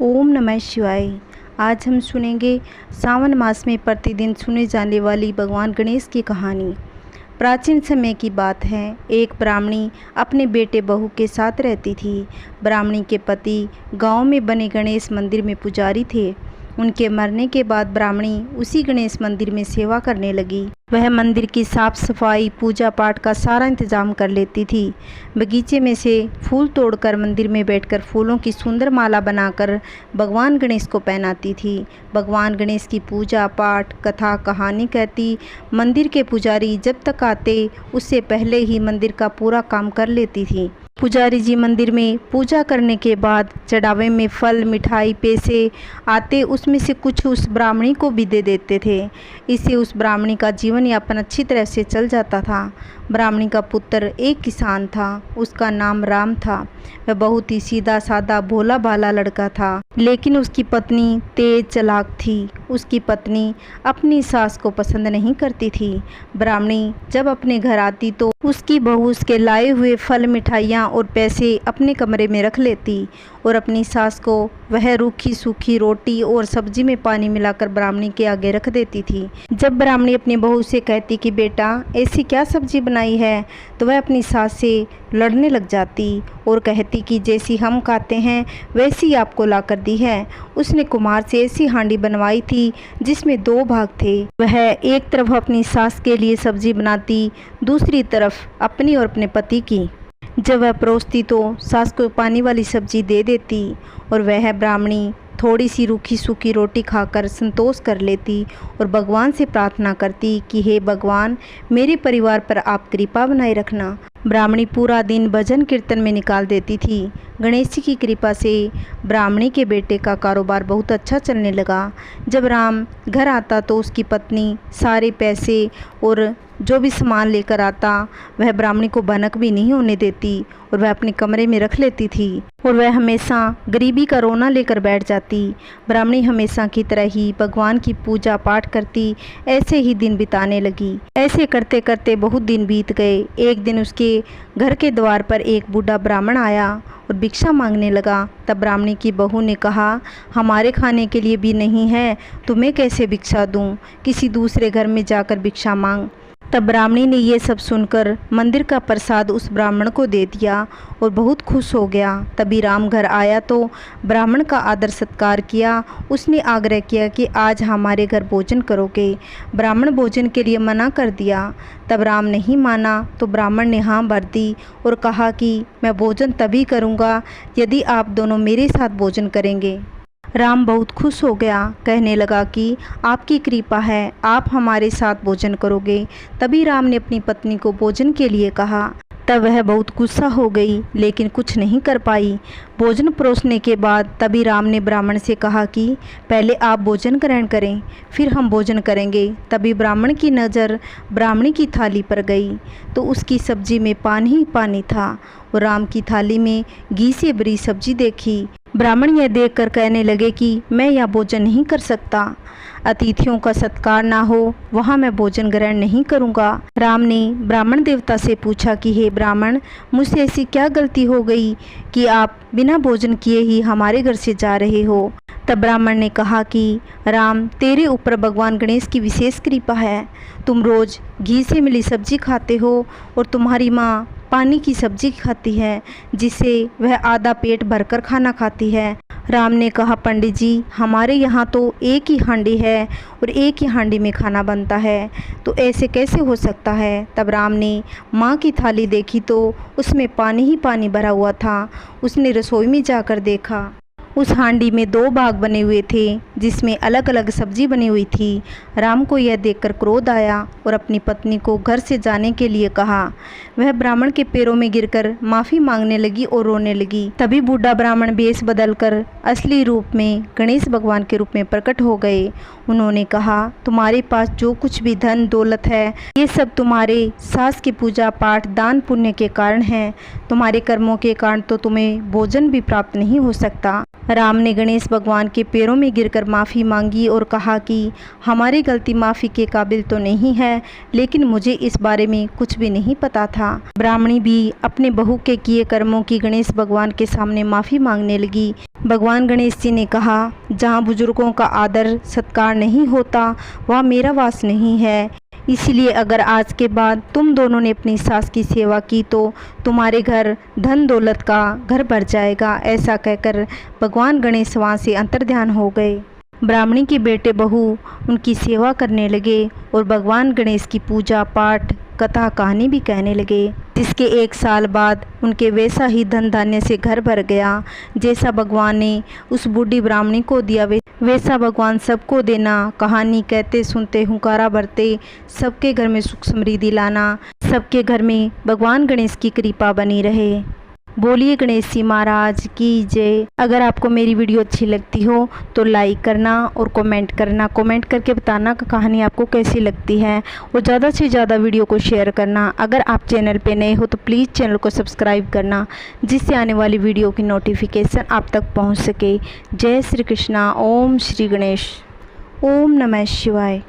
ओम नमः शिवाय। आज हम सुनेंगे सावन मास में प्रतिदिन सुने जाने वाली भगवान गणेश की कहानी। प्राचीन समय की बात है। एक ब्राह्मणी अपने बेटे बहू के साथ रहती थी। ब्राह्मणी के पति गांव में बने गणेश मंदिर में पुजारी थे। उनके मरने के बाद ब्राह्मणी उसी गणेश मंदिर में सेवा करने लगी। वह मंदिर की साफ सफाई, पूजा पाठ का सारा इंतजाम कर लेती थी। बगीचे में से फूल तोड़कर मंदिर में बैठकर फूलों की सुंदर माला बनाकर भगवान गणेश को पहनाती थी। भगवान गणेश की पूजा पाठ, कथा कहानी कहती। मंदिर के पुजारी जब तक आते उससे पहले ही मंदिर का पूरा काम कर लेती थी। पुजारी जी मंदिर में पूजा करने के बाद चढ़ावे में फल, मिठाई, पैसे आते, उसमें से कुछ उस ब्राह्मणी को भी दे देते थे। इससे उस ब्राह्मणी का जीवन यापन अच्छी तरह से चल जाता था। ब्राह्मणी का पुत्र एक किसान था। उसका नाम राम था। वह बहुत ही सीधा साधा भोला भाला लड़का था, लेकिन उसकी पत्नी तेज चालाक थी। उसकी पत्नी अपनी सास को पसंद नहीं करती थी। ब्राह्मणी जब अपने घर आती तो उसकी बहू उसके लाए हुए फल, मिठाइयाँ और पैसे अपने कमरे में रख लेती और अपनी सास को वह रूखी सूखी रोटी और सब्जी में पानी मिलाकर ब्राह्मणी के आगे रख देती थी। जब ब्राह्मणी अपनी बहू से कहती कि बेटा ऐसी क्या सब्जी बनाई है, तो वह अपनी सास से लड़ने लग जाती और कहती कि जैसी हम खाते हैं वैसी आपको ला कर दी है। उसने कुम्हार से ऐसी हांडी बनवाई थी जिसमें 2 भाग थे। वह एक तरफ अपनी सास के लिए सब्जी बनाती, दूसरी तरफ अपनी और अपने पति की। जब वह परोसती तो सास को पानी वाली सब्जी दे देती और वह ब्राह्मणी थोड़ी सी रूखी सूखी रोटी खाकर संतोष कर लेती और भगवान से प्रार्थना करती कि हे भगवान, मेरे परिवार पर आप कृपा बनाए रखना। ब्राह्मणी पूरा दिन भजन कीर्तन में निकाल देती थी। गणेश जी की कृपा से ब्राह्मणी के बेटे का कारोबार बहुत अच्छा चलने लगा। जब राम घर आता तो उसकी पत्नी सारे पैसे और जो भी सामान लेकर आता वह ब्राह्मणी को भनक भी नहीं होने देती और वह अपने कमरे में रख लेती थी और वह हमेशा गरीबी का रोना लेकर बैठ जाती। ब्राह्मणी हमेशा की तरह ही भगवान की पूजा पाठ करती। ऐसे ही दिन बिताने लगी। ऐसे करते करते बहुत दिन बीत गए। एक दिन उसके घर के द्वार पर एक बूढ़ा ब्राह्मण आया और भिक्षा मांगने लगा। तब ब्राह्मणी की बहू ने कहा, हमारे खाने के लिए भी नहीं है, तुम्हें कैसे भिक्षा दूं? किसी दूसरे घर में जाकर भिक्षा मांग। तब ब्राह्मणी ने ये सब सुनकर मंदिर का प्रसाद उस ब्राह्मण को दे दिया और बहुत खुश हो गया। तभी राम घर आया तो ब्राह्मण का आदर सत्कार किया। उसने आग्रह किया कि आज हमारे घर भोजन करोगे। ब्राह्मण भोजन के लिए मना कर दिया। तब राम नहीं माना तो ब्राह्मण ने हाँ भर दी और कहा कि मैं भोजन तभी करूँगा यदि आप दोनों मेरे साथ भोजन करेंगे। राम बहुत खुश हो गया, कहने लगा कि आपकी कृपा है, आप हमारे साथ भोजन करोगे। तभी राम ने अपनी पत्नी को भोजन के लिए कहा। तब वह बहुत गुस्सा हो गई, लेकिन कुछ नहीं कर पाई। भोजन परोसने के बाद तभी राम ने ब्राह्मण से कहा कि पहले आप भोजन ग्रहण करें, फिर हम भोजन करेंगे। तभी ब्राह्मण की नज़र ब्राह्मणी की थाली पर गई तो उसकी सब्जी में पानी ही पानी था और राम की थाली में घी से भरी सब्जी देखी। ब्राह्मण यह देखकर कहने लगे कि मैं यह भोजन नहीं कर सकता। अतिथियों का सत्कार ना हो वहाँ मैं भोजन ग्रहण नहीं करूँगा। राम ने ब्राह्मण देवता से पूछा कि हे ब्राह्मण, मुझसे ऐसी क्या गलती हो गई कि आप बिना भोजन किए ही हमारे घर से जा रहे हो? तब ब्राह्मण ने कहा कि राम, तेरे ऊपर भगवान गणेश की विशेष कृपा है। तुम रोज़ घी से मिली सब्जी खाते हो और तुम्हारी माँ पानी की सब्जी खाती है, जिससे वह आधा पेट भरकर खाना खाती है। राम ने कहा, पंडित जी, हमारे यहाँ तो एक ही हांडी है और एक ही हांडी में खाना बनता है, तो ऐसे कैसे हो सकता है? तब राम ने माँ की थाली देखी तो उसमें पानी ही पानी भरा हुआ था। उसने रसोई में जाकर देखा। उस हांडी में 2 भाग बने हुए थे जिसमें अलग अलग सब्जी बनी हुई थी। राम को यह देखकर क्रोध आया और अपनी पत्नी को घर से जाने के लिए कहा। वह ब्राह्मण के पैरों में गिरकर माफ़ी मांगने लगी और रोने लगी। तभी बूढ़ा ब्राह्मण वेश बदलकर असली रूप में गणेश भगवान के रूप में प्रकट हो गए। उन्होंने कहा, तुम्हारे पास जो कुछ भी धन दौलत है ये सब तुम्हारे सास की पूजा पाठ दान पुण्य के कारण है। तुम्हारे कर्मों के कारण तो तुम्हें भोजन भी प्राप्त नहीं हो सकता। राम ने गणेश भगवान के पैरों में गिरकर माफ़ी मांगी और कहा कि हमारी गलती माफ़ी के काबिल तो नहीं है, लेकिन मुझे इस बारे में कुछ भी नहीं पता था। ब्राह्मणी भी अपने बहू के किए कर्मों की गणेश भगवान के सामने माफ़ी मांगने लगी। भगवान गणेश जी ने कहा, जहाँ बुजुर्गों का आदर सत्कार नहीं होता वहाँ मेरा वास नहीं है, इसलिए अगर आज के बाद तुम दोनों ने अपनी सास की सेवा की तो तुम्हारे घर धन दौलत का घर भर जाएगा। ऐसा कहकर भगवान गणेश वहाँ से अंतर्ध्यान हो गए। ब्राह्मणी के बेटे बहू उनकी सेवा करने लगे और भगवान गणेश की पूजा पाठ कथा कहानी भी कहने लगे, जिसके 1 साल बाद उनके वैसा ही धन धान्य से घर भर गया। जैसा भगवान ने उस बूढ़ी ब्राह्मणी को दिया वैसा भगवान सबको देना। कहानी कहते सुनते हुंकारा भरते सबके घर में सुख समृद्धि लाना। सबके घर में भगवान गणेश की कृपा बनी रहे। बोलिए गणेश जी महाराज की जय। अगर आपको मेरी वीडियो अच्छी लगती हो तो लाइक करना और कमेंट करना। कमेंट करके बताना कि कहानी आपको कैसी लगती है और ज़्यादा से ज़्यादा वीडियो को शेयर करना। अगर आप चैनल पे नए हो तो प्लीज़ चैनल को सब्सक्राइब करना, जिससे आने वाली वीडियो की नोटिफिकेशन आप तक पहुँच सके। जय श्री कृष्णा। ओम श्री गणेश। ओम नमः शिवाय।